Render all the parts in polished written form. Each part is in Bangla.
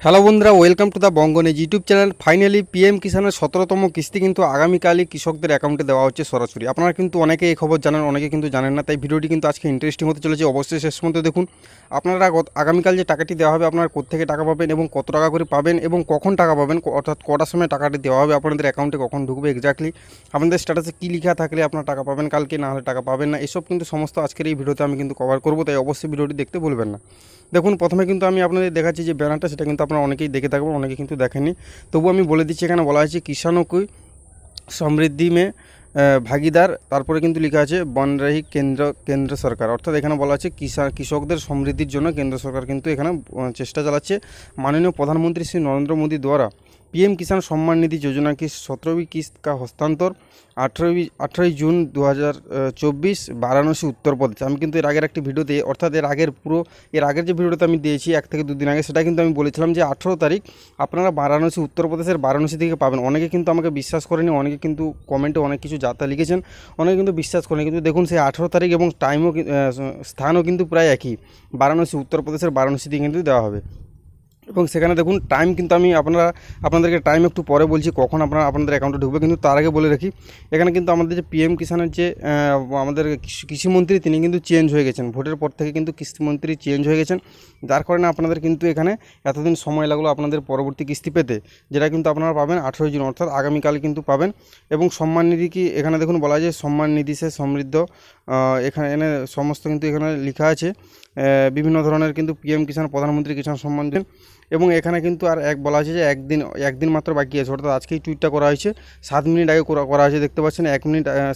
হ্যালো বন্ধুরা, ওয়েলকাম টু দ্য বঙ্গনেজ ইউটিউব চ্যানেল। ফাইনালি পিএম কিষানের 17তম কিস্তি কিন্তু আগামীকালই কৃষকদের অ্যাকাউন্টে দেওয়া হচ্ছে সরাসরি। আপনারা কিন্তু অনেকে এই খবর জানেন, অনেকে কিন্তু জানেন না, তাই ভিডিওটি কিন্তু আজকে ইন্টারেস্টিং হতে চলেছে। অবশ্যই শেষ পর্যন্ত দেখুন। আপনারা আগামীকাল যে টাকাটি দেওয়া হবে, আপনারা কোত্থেকে টাকা পাবেন এবং কত টাকা করে পাবেন এবং কখন টাকা পাবেন, অর্থাৎ কটার সময় টাকাটি দেওয়া হবে, আপনাদের অ্যাকাউন্টে কখন ঢুকবে এক্স্যাক্টলি, আপনাদের স্ট্যাটাসে কী লেখা থাকলে আপনারা টাকা পাবেন কালকে, না হলে টাকা পাবেন না, এসব কিন্তু সমস্ত আজকের এই ভিডিওতে আমি কিন্তু কভার করবো। তাই অবশ্যই ভিডিওটি দেখতে ভুলবেন না। দেখুন, প্রথমে কিন্তু আমি আপনাদের দেখাচ্ছি যে ব্যানারটা, সেটা কিন্তু আপনারা অনেকেই দেখে থাকবেন, অনেকে কিন্তু দেখেননি। তবু আমি বলে দিচ্ছি, এখানে বলা হয়েছে কিষাণों की সমৃদ্ধি মে ভাগিদার, তারপরে কিন্তু লেখা আছে বনরাহি কেন্দ্র সরকার, অর্থাৎ এখানে বলা আছে কৃষকদের সমৃদ্ধির জন্য কেন্দ্র সরকার কিন্তু এখানে চেষ্টা চালাচ্ছে। মাননীয় প্রধানমন্ত্রী শ্রী নরেंद्र मोदी द्वारा पीएम किसान सम्मान निधि योजना की 17वीं किस्त का हस्तांतर 18 जून 2024 বারাণসী উত্তরপ্রদেশ। আমি কিন্তু এর আগের একটি ভিডিওতে, অর্থাৎ এর আগের যে ভিডিওটা আমি দিয়েছি 1 থেকে 2 দিন আগে, সেটা কিন্তু আমি বলেছিলাম যে 18 তারিখ আপনারা বারাণসী, উত্তরপ্রদেশের বারাণসী থেকে পাবেন। অনেকে কিন্তু আমাকে বিশ্বাস করেনি, অনেকে কিন্তু কমেন্টে অনেক কিছু যাতা লিখেছেন, অনেকে কিন্তু বিশ্বাস করেনি। কিন্তু দেখুন, সেই 18 তারিখ এবং টাইমও স্থানও কিন্তু প্রায় একই, বারাণসী, উত্তরপ্রদেশের বারাণসী থেকে কিন্তু দেওয়া হবে। এবং সেখানে দেখুন টাইম কিন্তু আমি আপনাদেরকে টাইম একটু পরে বলছি কখন আপনাদের অ্যাকাউন্টে ঢুকবে। কিন্তু তার আগে বলে রাখি, এখানে কিন্তু আমাদের যে পিএম কিষানের যে আমাদের কৃষিমন্ত্রী, তিনি কিন্তু চেঞ্জ হয়ে গেছেন। ভোটের পর থেকে কিন্তু কৃষিমন্ত্রী চেঞ্জ হয়ে গেছেন, যার কারণে আপনাদের কিন্তু এখানে এতদিন সময় লাগলো আপনাদের পরবর্তী কিস্তি পেতে, যেটা কিন্তু আপনারা পাবেন 18 জুন, অর্থাৎ আগামীকাল কিন্তু পাবেন। এবং সম্মান নিধি কি এখানে দেখুন বলা যায় সম্মান নিধি সে সমৃদ্ধ, এখানে সমস্ত কিন্তু এখানে লেখা আছে বিভিন্ন ধরনের কিন্তু পিএম কিষাণ, প্রধানমন্ত্রী কিষাণ সম্মান দেন। এবং এখানে কিন্তু আর বলা হয়েছে যে একদিন মাত্র বাকি আছে, অর্থাৎ আজকেই টুইটটা করা হয়েছে, 7 মিনিট আগে করা হয়েছে, দেখতে পাচ্ছেন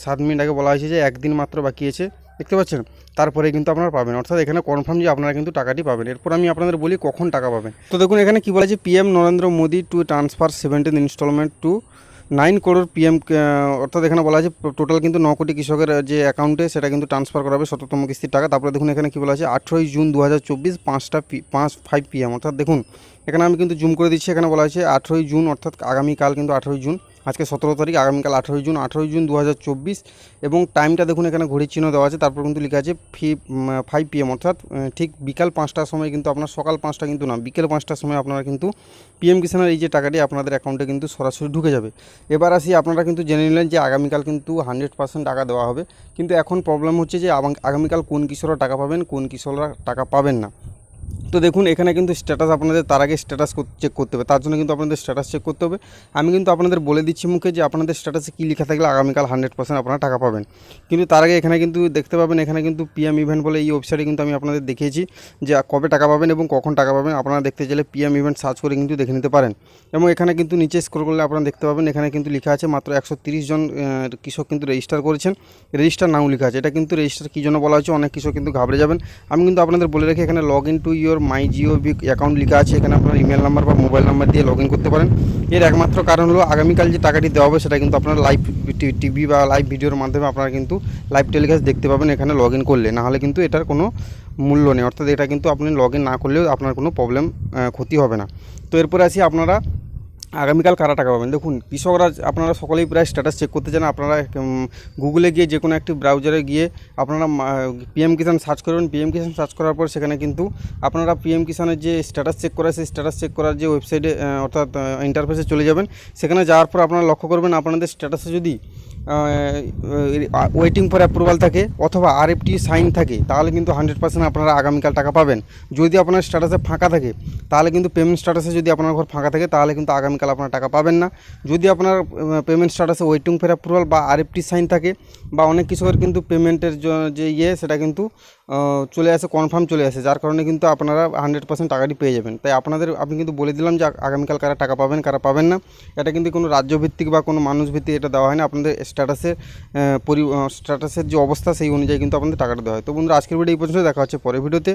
7 মিনিট আগে বলা হয়েছে যে একদিন মাত্র বাকি আছে, দেখতে পাচ্ছেন। তারপরে কিন্তু আপনারা পাবেন, অর্থাৎ এখানে কনফার্ম যে আপনারা কিন্তু টাকাটি পাবেন। এরপর আমি আপনাদের বলি কখন টাকা পাবেন। তো দেখুন, এখানে কি বলা আছে, PM Narendra Modi to transfer 17th instalment to 9 crore PM, অর্থাৎ এখানে বলা আছে টোটাল কিন্তু 9 কোটি কৃষকের যে অ্যাকাউন্টে সেটা কিন্তু ট্রান্সফার করা হবে 17তম কিস্তির টাকা। তারপরে দেখুন এখানে কি বলা আছে 18 জুন 2024 5 PM, অর্থাৎ দেখুন এখানে আমি কিন্তু জুম করে দিচ্ছি, এখানে বলা আছে 18 জুন, অর্থাৎ আগামীকাল কিন্তু 18 জুন, আজকে 17 তারিখ, আগামীকাল 18 জুন 2024। এবং টাইমটা দেখুন এখানে ঘড়ির চিহ্ন দেওয়া আছে, তারপর কিন্তু লেখা আছে 5 PM, অর্থাৎ ঠিক বিকাল 5টার সময় কিন্তু আপনার, সকাল 5টা কিন্তু না, বিকেল 5টার সময় আপনারা কিন্তু পিএম কিষানের এই যে টাকাটি আপনাদের অ্যাকাউন্টে কিন্তু সরাসরি ঢুকে যাবে। এবার আসি, আপনারা কিন্তু জেনে নিলেন যে আগামীকাল কিন্তু 100% টাকা দেওয়া হবে। কিন্তু এখন প্রবলেম হচ্ছে যে আগামীকাল কোন কৃষকরা টাকা পাবেন, কোন কৃষকরা টাকা পাবেন না। তো দেখুন এখানে কিন্তু স্ট্যাটাস আপনাদের তার আগে স্ট্যাটাস চেক করতে হবে, তার জন্য কিন্তু আপনাদের স্ট্যাটাস চেক করতে হবে। আমি কিন্তু আপনাদের বলে দিচ্ছি মুখে যে আপনাদের স্ট্যাটাসে কী লেখা থাকলে আগামীকাল 100% আপনারা টাকা পাবেন। কিন্তু তার আগে এখানে কিন্তু দেখতে পাবেন, এখানে কিন্তু পিএম ইভেন্ট বলে এই ওয়েবসাইটে কিন্তু আমি আপনাদের দেখিয়েছি যে কবে টাকা পাবেন এবং কখন টাকা পাবেন। আপনারা দেখতে চাইলে পিএম ইভেন্ট সার্চ করে কিন্তু দেখে নিতে পারেন। এবং এখানে কিন্তু নিচে স্ক্রল করলে আপনারা দেখতে পাবেন, এখানে কিন্তু লেখা আছে মাত্র 130 জন কৃষক কিন্তু রেজিস্টার করেছেন, রেজিস্টার নাও লেখা আছে। এটা কিন্তু রেজিস্টার কী জন্য বলা হচ্ছে, অনেক কৃষক কিন্তু ঘাবড়ে যাবেন। আমি কিন্তু আপনাদের বলে রাখি, এখানে log in to your my Jio account লেখা আছে, এখানে আপনার ইমেল নাম্বার বা মোবাইল নাম্বার দিয়ে লগ ইন করতে পারেন। এর একমাত্র কারণ হলো আগামীকাল যে টাকাটি দেওয়া হবে সেটা কিন্তু আপনারা লাইভ টিভি বা লাইভ ভিডিওর মাধ্যমে আপনারা কিন্তু লাইভ টেলিকাস্ট দেখতে পাবেন এখানে লগ ইন করলে, না হলে কিন্তু এটার কোনো মূল্য নেই, অর্থাৎ এটা কিন্তু আপনি লগ ইন না করলেও আপনার কোনো প্রবলেম ক্ষতি হবে না। তো এরপরে আসি আপনারা আগামীকাল কারা টাকা পাবেন। দেখুন কৃষকরা আপনারা সকলেই প্রায় স্ট্যাটাস চেক করতে চান। আপনারা গুগলে গিয়ে যে কোনো একটি ব্রাউজারে গিয়ে আপনারা পিএম কিষাণ সার্চ করবেন। পিএম কিষাণ সার্চ করার পর সেখানে কিন্তু আপনারা পিএম কিষাণের যে স্ট্যাটাস চেক করা, সেই স্ট্যাটাস চেক করার যে ওয়েবসাইটে অর্থাৎ ইন্টারফেসে চলে যাবেন। সেখানে যাওয়ার পর আপনারা লক্ষ্য করবেন আপনাদের স্ট্যাটাসে যদি ওয়েটিং ফর অ্যাপ্রুভাল থাকে অথবা আরএফটি সাইন থাকে, তাহলে কিন্তু 100% আপনারা আগামীকাল টাকা পাবেন। যদি আপনার স্ট্যাটাসে ফাঁকা থাকে, তাহলে কিন্তু পেমেন্ট স্ট্যাটাসে যদি আপনার ঘর ফাঁকা থাকে, তাহলে কিন্তু আগামীকাল আপনার টাকা পাবেন না। যদি আপনার পেমেন্ট স্ট্যাটাসে ওয়েটিং ফর অ্যাপ্রুভাল বা আরএফটি সাইন থাকে, বা অনেক কিছুর কিন্তু পেমেন্টের যে সেটা কিন্তু চলে আসে, কনফার্ম চলে আসে, যার কারণে কিন্তু আপনারা 100% টাকাটি পেয়ে যাবেন। তাই আমি কিন্তু বলে দিলাম যে আগামীকাল কারা টাকা পাবেন, কারা পাবেন না। এটা কিন্তু কোনো রাজ্যভিত্তিক বা কোনো মানুষভিত্তিক এটা দেওয়া হয় না, আপনাদের স্ট্যাটাসের যে অবস্থা সেই অনুযায়ী কিন্তু আপনাদের টাকাটা দেওয়া হয়। তো বন্ধুরা, আজকের ভিডিও এই পর্যন্ত, দেখা হচ্ছে পরের ভিডিওতে।